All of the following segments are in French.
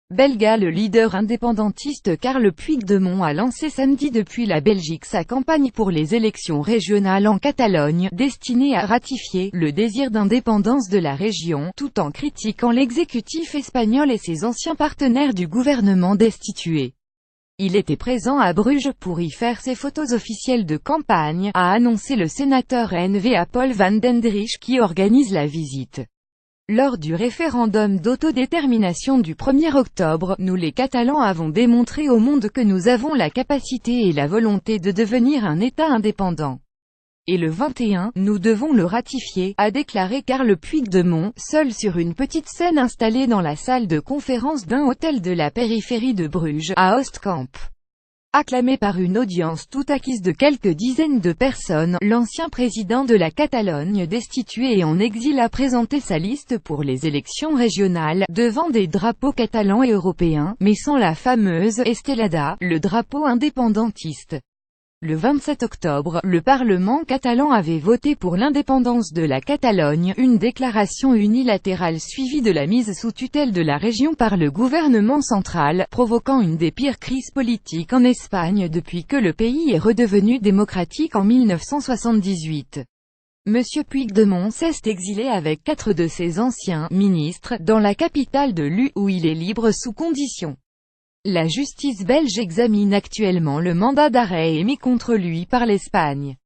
belga. Le leader indépendantiste Carles Puigdemont a lancé samedi depuis la Belgique sa campagne pour les élections régionales en Catalogne, destinée à ratifier le désir d'indépendance de la région, tout en critiquant l'exécutif espagnol et ses anciens partenaires du gouvernement destitué. Il était présent à Bruges pour y faire ses photos officielles de campagne, a annoncé le sénateur N-VA Paul van den Driesch qui organise la visite. Lors du référendum d'autodétermination du 1er octobre, nous les Catalans avons démontré au monde que nous avons la capacité et la volonté de devenir un État indépendant. Et le 21, nous devons le ratifier, a déclaré Carles Puigdemont, seul sur une petite scène installée dans la salle de conférence d'un hôtel de la périphérie de Bruges, à Oostkamp. Acclamé par une audience toute acquise de quelques dizaines de personnes, l'ancien président de la Catalogne destitué et en exil a présenté sa liste pour les élections régionales, devant des drapeaux catalans et européens, mais sans la fameuse Estelada, le drapeau indépendantiste. Le 27 octobre, le Parlement catalan avait voté pour l'indépendance de la Catalogne, une déclaration unilatérale suivie de la mise sous tutelle de la région par le gouvernement central, provoquant une des pires crises politiques en Espagne depuis que le pays est redevenu démocratique en 1978. Monsieur Puigdemont s'est exilé avec 4 de ses anciens ministres, dans la capitale de l'UE où il est libre sous conditions. La justice belge examine actuellement le mandat d'arrêt émis contre lui par l'Espagne.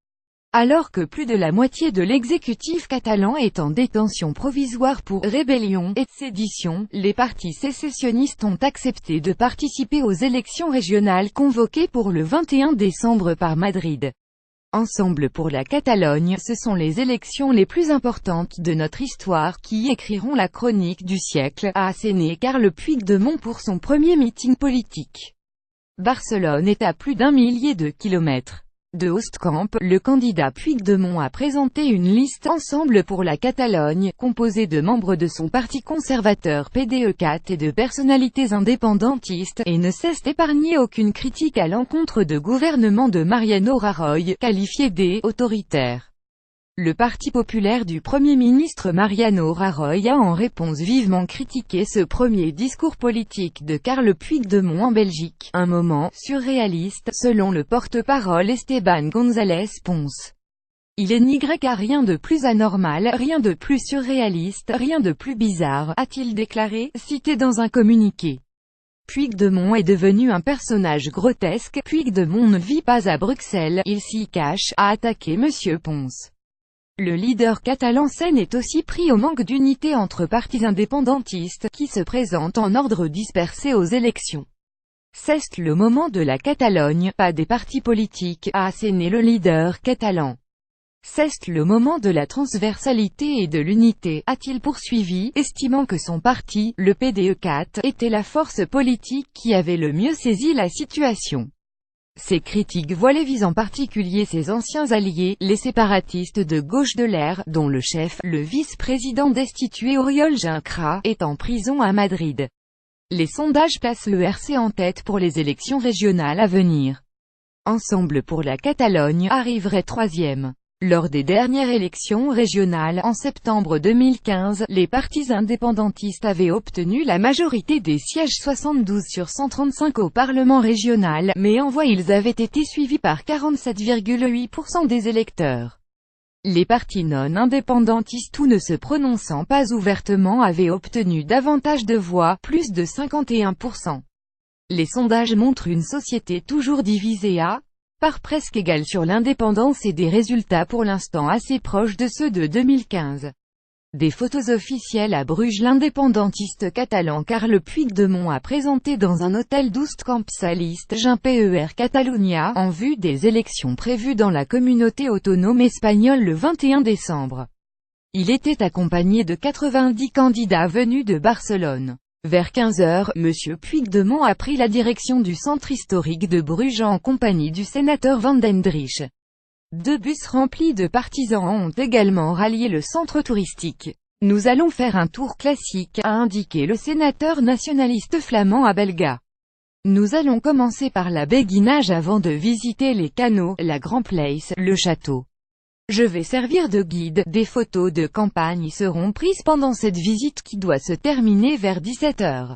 Alors que plus de la moitié de l'exécutif catalan est en détention provisoire pour rébellion et sédition, les partis sécessionnistes ont accepté de participer aux élections régionales convoquées pour le 21 décembre par Madrid. Ensemble pour la Catalogne, ce sont les élections les plus importantes de notre histoire qui écriront la chronique du siècle, a asséné Carles Puigdemont pour son premier meeting politique. Barcelone est à plus d'1 millier de kilomètres de Oostkamp. Le candidat Puigdemont a présenté une liste Ensemble pour la Catalogne, composée de membres de son parti conservateur PDE4 et de personnalités indépendantistes, et ne s'est épargné aucune critique à l'encontre de gouvernement de Mariano Rajoy, qualifié d'« Le parti populaire du Premier ministre Mariano Rajoy a en réponse vivement critiqué ce premier discours politique de Carles Puigdemont en Belgique, un moment « surréaliste » selon le porte-parole Esteban González Pons. Il n'y a rien de plus anormal, rien de plus surréaliste, rien de plus bizarre, a-t-il déclaré, cité dans un communiqué. Puigdemont est devenu un personnage grotesque. Puigdemont ne vit pas à Bruxelles, il s'y cache, a attaqué Monsieur Pons. Le leader catalan s'en est aussi pris au manque d'unité entre partis indépendantistes, qui se présentent en ordre dispersé aux élections. C'est le moment de la Catalogne, pas des partis politiques, a asséné le leader catalan. C'est le moment de la transversalité et de l'unité, a-t-il poursuivi, estimant que son parti, le PDE4, était la force politique qui avait le mieux saisi la situation. Ces critiques voilées visent en particulier ses anciens alliés, les séparatistes de gauche de l'ERC, dont le chef, le vice-président destitué Oriol Junqueras, est en prison à Madrid. Les sondages placent le RC en tête pour les élections régionales à venir. Ensemble pour la Catalogne arriverait 3e. Lors des dernières élections régionales, en septembre 2015, les partis indépendantistes avaient obtenu la majorité des sièges 72 sur 135 au Parlement régional, mais en voix ils avaient été suivis par 47,8% des électeurs. Les partis non indépendantistes ou ne se prononçant pas ouvertement avaient obtenu davantage de voix, plus de 51%. Les sondages montrent une société toujours divisée à part presque égale sur l'indépendance et des résultats pour l'instant assez proches de ceux de 2015. Des photos officielles à Bruges. L'indépendantiste catalan Carles Puigdemont a présenté dans un hôtel d'Oostkamp sa liste Junper Catalunya, en vue des élections prévues dans la communauté autonome espagnole le 21 décembre. Il était accompagné de 90 candidats venus de Barcelone. Vers 15 h, Monsieur Puigdemont a pris la direction du centre historique de Bruges en compagnie du sénateur Van den Driesch. 2 bus remplis de partisans ont également rallié le centre touristique. Nous allons faire un tour classique, a indiqué le sénateur nationaliste flamand à Belga. Nous allons commencer par la béguinage avant de visiter les canaux, la Grand Place, le château. Je vais servir de guide. Des photos de campagne y seront prises pendant cette visite qui doit se terminer vers 17 h.